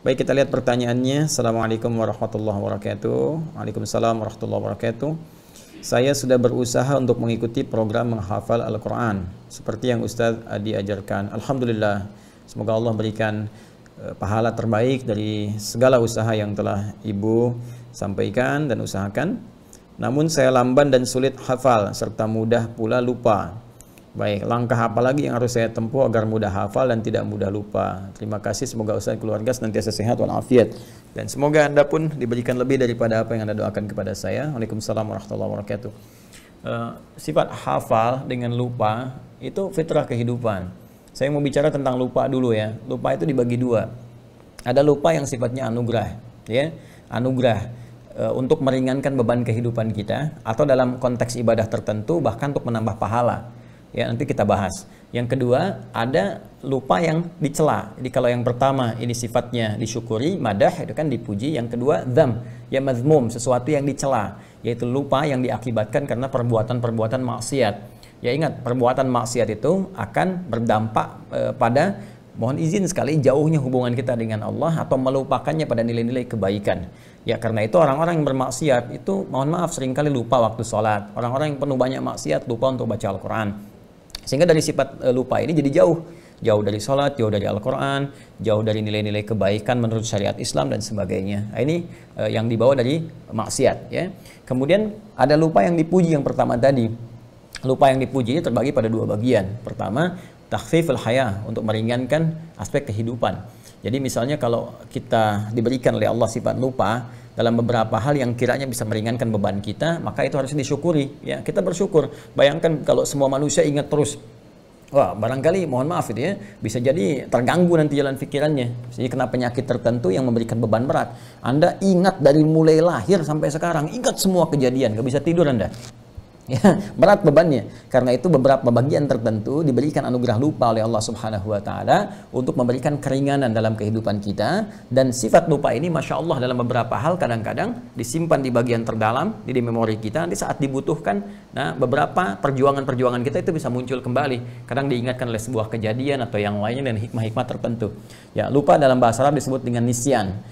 Baik, kita lihat pertanyaannya. Assalamualaikum warahmatullahi wabarakatuh. Waalaikumsalam warahmatullahi wabarakatuh. Saya sudah berusaha untuk mengikuti program menghafal Al-Quran seperti yang Ustadz Adi ajarkan. Alhamdulillah, semoga Allah berikan pahala terbaik dari segala usaha yang telah Ibu sampaikan dan usahakan. Namun saya lamban dan sulit hafal serta mudah pula lupa. Baik, langkah apa lagi yang harus saya tempuh agar mudah hafal dan tidak mudah lupa? Terima kasih, semoga Ustaz keluarga senantiasa sehat walafiat. Dan semoga Anda pun diberikan lebih daripada apa yang Anda doakan kepada saya. Waalaikumsalam warahmatullahi wabarakatuh. Sifat hafal dengan lupa itu fitrah kehidupan. Saya mau bicara tentang lupa dulu ya. Lupa itu dibagi dua. Ada lupa yang sifatnya anugerah, ya. Anugerah untuk meringankan beban kehidupan kita, atau dalam konteks ibadah tertentu bahkan untuk menambah pahala. Ya, nanti kita bahas. Yang kedua, ada lupa yang dicela. Jadi kalau yang pertama ini sifatnya disyukuri, madah, itu kan dipuji. Yang kedua, dzam, ya mazmum, sesuatu yang dicela, yaitu lupa yang diakibatkan karena perbuatan-perbuatan maksiat. Ya ingat, perbuatan maksiat itu akan berdampak pada, mohon izin sekali, jauhnya hubungan kita dengan Allah atau melupakannya pada nilai-nilai kebaikan. Ya karena itu orang-orang yang bermaksiat itu, mohon maaf, seringkali lupa waktu sholat. Orang-orang yang penuh banyak maksiat lupa untuk baca Al-Quran. Sehingga dari sifat lupa ini jadi jauh dari sholat, jauh dari Al-Quran, jauh dari nilai-nilai kebaikan menurut syariat Islam dan sebagainya. Nah, ini yang dibawa dari maksiat. Ya. Kemudian ada lupa yang dipuji yang pertama tadi. Lupa yang dipuji ini terbagi pada dua bagian. Pertama, takhfiful haya, untuk meringankan aspek kehidupan. Jadi misalnya kalau kita diberikan oleh Allah sifat lupa dalam beberapa hal yang kiranya bisa meringankan beban kita, maka itu harus disyukuri. Ya, kita bersyukur. Bayangkan kalau semua manusia ingat terus, wah barangkali, mohon maaf itu ya, bisa jadi terganggu nanti jalan pikirannya. Jadi kena penyakit tertentu yang memberikan beban berat. Anda ingat dari mulai lahir sampai sekarang, ingat semua kejadian, nggak bisa tidur Anda. Ya, berat bebannya. Karena itu beberapa bagian tertentu diberikan anugerah lupa oleh Allah Subhanahu wa taala untuk memberikan keringanan dalam kehidupan kita. Dan sifat lupa ini Masya Allah dalam beberapa hal kadang-kadang disimpan di bagian terdalam di memori kita. Nanti saat dibutuhkan, nah beberapa perjuangan-perjuangan kita itu bisa muncul kembali. Kadang diingatkan oleh sebuah kejadian atau yang lainnya dan hikmah-hikmah tertentu. Ya, lupa dalam bahasa Arab disebut dengan nisyan.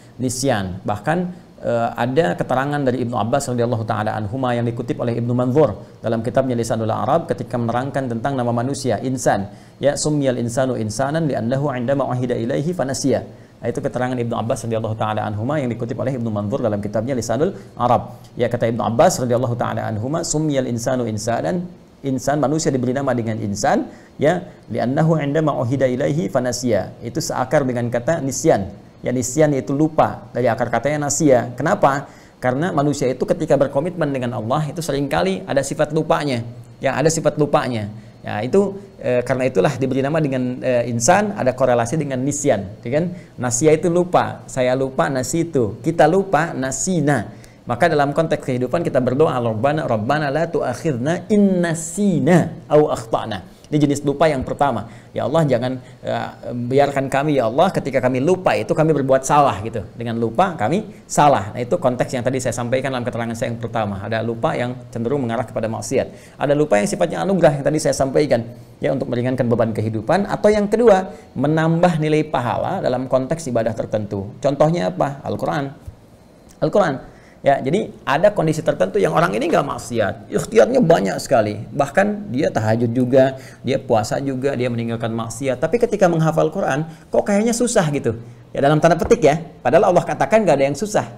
Bahkan ada keterangan dari Ibnu Abbas radhiyallahu taala anhuma yang dikutip oleh Ibnu Manzur dalam kitabnya Lisanul Arab ketika menerangkan tentang nama manusia insan. Ya, summiyal insanu insanan li'annahu 'indama uhida ilaihi fanasiya. Nah, itu keterangan Ibnu Abbas radhiyallahu taala anhuma yang dikutip oleh Ibnu Manzur dalam kitabnya Lisanul Arab. Ya, kata Ibnu Abbas radhiyallahu taala anhuma, summiyal insanu insanan, insan, manusia diberi nama dengan insan, ya, li'annahu 'indama uhida ilaihi fanasiya. Itu seakar dengan kata nisyan. Ya, nisyan yaitu lupa, dari akar katanya nasia. Kenapa? Karena manusia itu ketika berkomitmen dengan Allah itu seringkali ada sifat lupanya. Ya, ada sifat lupanya. Ya, itu karena itulah diberi nama dengan insan, ada korelasi dengan nisyan, ya kan? Nasia itu lupa, saya lupa, nasitu. Kita lupa, nasina. Maka dalam konteks kehidupan kita berdoa, Rabbana la tu'akhidna in nasina au akhtana. Ini jenis lupa yang pertama. Ya Allah, jangan biarkan kami ya Allah ketika kami lupa itu kami berbuat salah gitu. Dengan lupa kami salah. Nah, itu konteks yang tadi saya sampaikan dalam keterangan saya yang pertama. Ada lupa yang cenderung mengarah kepada maksiat. Ada lupa yang sifatnya anugerah yang tadi saya sampaikan, ya, untuk meringankan beban kehidupan. Atau yang kedua, menambah nilai pahala dalam konteks ibadah tertentu. Contohnya apa? Al-Quran. Ya, jadi ada kondisi tertentu yang orang ini nggak maksiat, ikhtiarnya banyak sekali, bahkan dia tahajud juga, dia puasa juga, dia meninggalkan maksiat. Tapi ketika menghafal Quran, kok kayaknya susah gitu. Ya, dalam tanda petik ya, padahal Allah katakan nggak ada yang susah.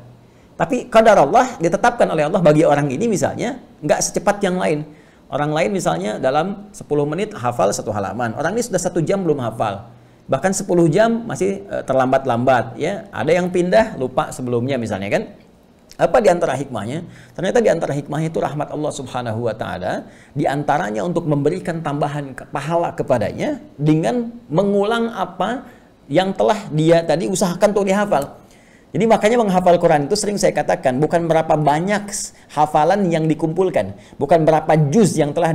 Tapi qadar Allah ditetapkan oleh Allah bagi orang ini misalnya nggak secepat yang lain. Orang lain misalnya dalam 10 menit hafal 1 halaman, orang ini sudah 1 jam belum hafal. Bahkan 10 jam masih terlambat-lambat. Ya, ada yang pindah lupa sebelumnya misalnya kan. Apa di antara hikmahnya? Ternyata di antara hikmahnya itu rahmat Allah Subhanahu wa taala, di antaranya untuk memberikan tambahan pahala kepadanya dengan mengulang apa yang telah dia tadi usahakan untuk dihafal. Jadi makanya menghafal Quran itu sering saya katakan bukan berapa banyak hafalan yang dikumpulkan, bukan berapa juz yang telah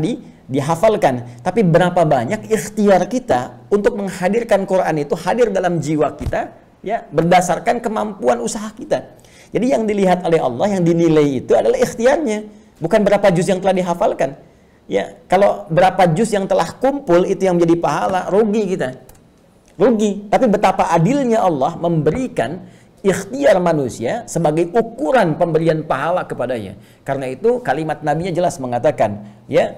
dihafalkan, tapi berapa banyak ikhtiar kita untuk menghadirkan Quran itu hadir dalam jiwa kita, ya, berdasarkan kemampuan usaha kita. Jadi yang dilihat oleh Allah, yang dinilai itu adalah ikhtiarnya, bukan berapa juz yang telah dihafalkan. Ya, kalau berapa juz yang telah kumpul itu yang menjadi pahala, rugi kita. rugi. Tapi betapa adilnya Allah memberikan ikhtiar manusia sebagai ukuran pemberian pahala kepadanya. Karena itu kalimat Nabi-nya jelas mengatakan, ya,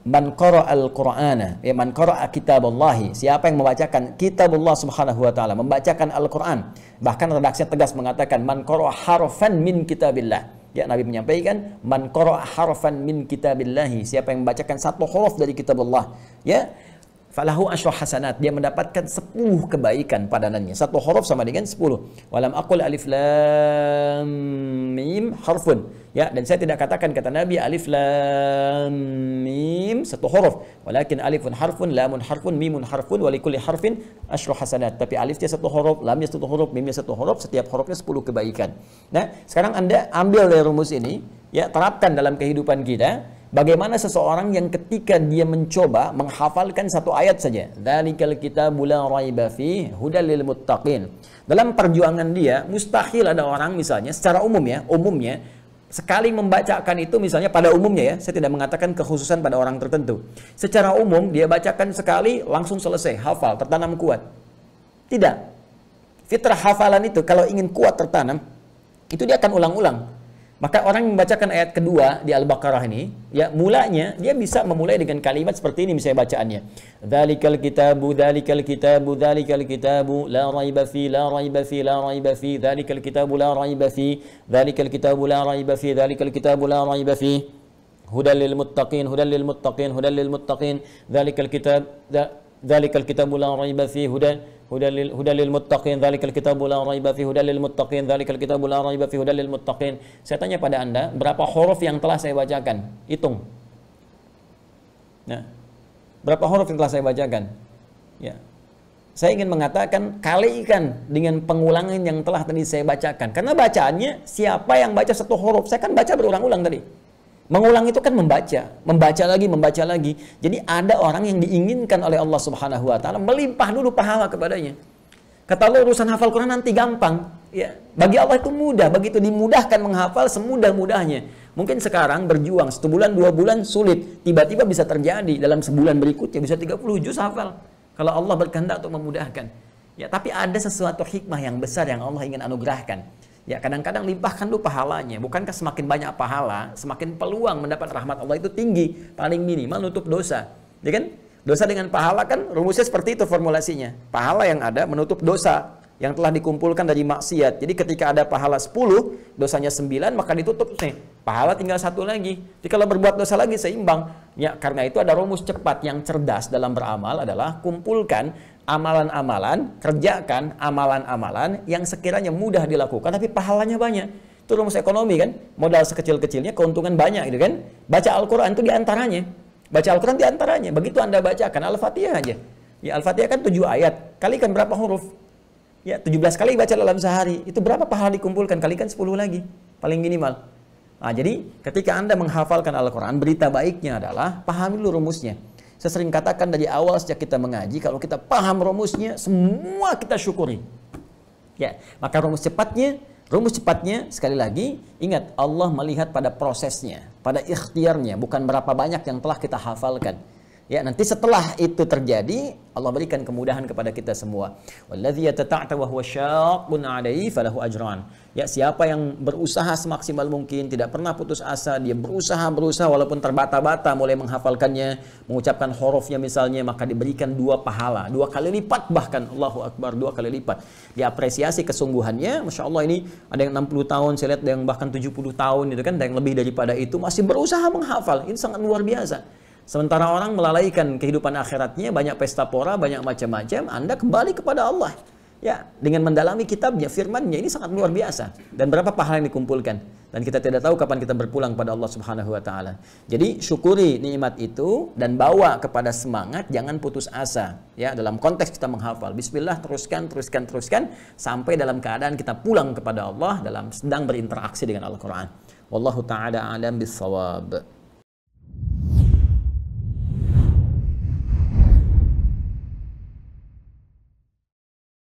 man qara'al Qur'ana, ya man qara'a kitaballahi, siapa yang membacakan kitabullah subhanahu wa ta'ala, membacakan Al-Qur'an. Bahkan redaksinya tegas mengatakan man qara'a harfan min kitabillah. Ya, Nabi menyampaikan man qara'a harfan min kitabillahi, siapa yang membacakan satu huruf dari kitabullah, ya, falahu asyru hasanat, dia mendapatkan 10 kebaikan padanannya. Satu huruf sama dengan 10. Walam aqul alif lam mim harfun. Ya, dan saya tidak katakan kata Nabi alif lam mim satu huruf, walakin alifun harfun, lamun harfun, mimun harfun, wa likulli harfin asyru hasanat. Tapi alifnya satu huruf, lamnya satu huruf, mimnya satu huruf, setiap hurufnya 10 kebaikan. Nah, sekarang Anda ambil dari rumus ini, ya, terapkan dalam kehidupan kita. Bagaimana seseorang yang ketika dia mencoba menghafalkan satu ayat saja, dzalikal kitabu la raiba fihi hudal lil muttaqin. Dalam perjuangan dia, mustahil ada orang misalnya secara umum ya, umumnya sekali membacakan itu misalnya pada umumnya ya, saya tidak mengatakan kekhususan pada orang tertentu. Secara umum dia bacakan sekali langsung selesai, hafal, tertanam kuat. Tidak. Fitrah hafalan itu kalau ingin kuat tertanam, itu dia akan ulang-ulang. Maka orang yang membacakan ayat kedua di Al-Baqarah ini, ya, mulanya dia bisa memulai dengan kalimat seperti ini misalnya bacaannya. Dzalikal kitabu, dzalikal kitabu, dzalikal kitabu, la raiba fi, la raiba fi, la raiba fi, dzalikal kitabu la raiba fi, dzalikal kitabu la raiba fi, dzalikal kitabu la raiba fi. Hudal lil muttaqin, hudal lil muttaqin, hudal lil muttaqin, dzalikal kitab, dzalikal kitabu la raiba fi, hudal lil muttaqin, dzalikal kitabu la raiba fi, hudal lil muttaqin, dzalikal kitabu la raiba fi, hudal lil muttaqin. Saya tanya pada Anda, berapa huruf yang telah saya bacakan? Hitung. Nah, berapa huruf yang telah saya bacakan? Ya. Saya ingin mengatakan kalikan dengan pengulangan yang telah tadi saya bacakan. Karena bacaannya siapa yang baca satu huruf? Saya kan baca berulang-ulang tadi. Mengulang itu kan membaca lagi. Jadi ada orang yang diinginkan oleh Allah Subhanahu wa taala melimpah dulu pahala kepadanya. Kata Allah, urusan hafal Quran nanti gampang, ya. Bagi Allah itu mudah, begitu dimudahkan menghafal semudah-mudahnya. Mungkin sekarang berjuang 1 bulan, 2 bulan sulit, tiba-tiba bisa terjadi dalam sebulan berikutnya bisa 30 juz hafal. Kalau Allah berkehendak untuk memudahkan. Ya, tapi ada sesuatu hikmah yang besar yang Allah ingin anugerahkan. Ya, kadang-kadang limpahkan dulu pahalanya. Bukankah semakin banyak pahala, semakin peluang mendapat rahmat Allah itu tinggi, paling minimal nutup dosa. Ya kan? Dosa dengan pahala kan rumusnya seperti itu formulasinya. Pahala yang ada menutup dosa yang telah dikumpulkan dari maksiat. Jadi ketika ada pahala 10, dosanya 9, maka ditutup nih. Pahala tinggal 1 lagi. Jadi kalau berbuat dosa lagi seimbang. Ya, karena itu ada rumus cepat yang cerdas dalam beramal adalah kumpulkan amalan-amalan, kerjakan amalan-amalan yang sekiranya mudah dilakukan tapi pahalanya banyak. Itu rumus ekonomi kan, modal sekecil-kecilnya keuntungan banyak gitu kan. Baca Al-Quran itu diantaranya. Baca Al-Quran diantaranya. Begitu Anda bacakan Al-Fatihah aja. Ya, Al-Fatihah kan 7 ayat. Kalikan berapa huruf? Ya, 17 kali baca dalam sehari. Itu berapa pahala dikumpulkan? Kalikan 10 lagi. Paling minimal. Nah, jadi ketika Anda menghafalkan Al-Quran, berita baiknya adalah pahami dulu rumusnya. Saya sering katakan dari awal sejak kita mengaji, kalau kita paham rumusnya, semua kita syukuri. Ya, maka rumus cepatnya sekali lagi, ingat Allah melihat pada prosesnya, pada ikhtiarnya, bukan berapa banyak yang telah kita hafalkan. Ya, nanti setelah itu terjadi, Allah berikan kemudahan kepada kita semua. Walladzi yatata'ta wa huwa syaqqun 'alaihi falahu ajran. Ya, siapa yang berusaha semaksimal mungkin, tidak pernah putus asa, dia berusaha walaupun terbata-bata mulai menghafalkannya, mengucapkan hurufnya misalnya, maka diberikan 2 pahala, 2 kali lipat bahkan, Allahu Akbar, 2 kali lipat. Diapresiasi kesungguhannya, Masya Allah ini ada yang 60 tahun, saya lihat ada yang bahkan 70 tahun, itu kan, ada yang lebih daripada itu, masih berusaha menghafal, ini sangat luar biasa. Sementara orang melalaikan kehidupan akhiratnya, banyak pesta pora, banyak macam-macam, Anda kembali kepada Allah. Ya, dengan mendalami kitabnya, firmannya, ini sangat luar biasa. Dan berapa pahala yang dikumpulkan. Dan kita tidak tahu kapan kita berpulang pada Allah Subhanahu wa taala. Jadi syukuri nikmat itu dan bawa kepada semangat, jangan putus asa. Ya, dalam konteks kita menghafal. Bismillah, teruskan sampai dalam keadaan kita pulang kepada Allah dalam sedang berinteraksi dengan Al-Qur'an. Wallahu taala a'lam bissawab.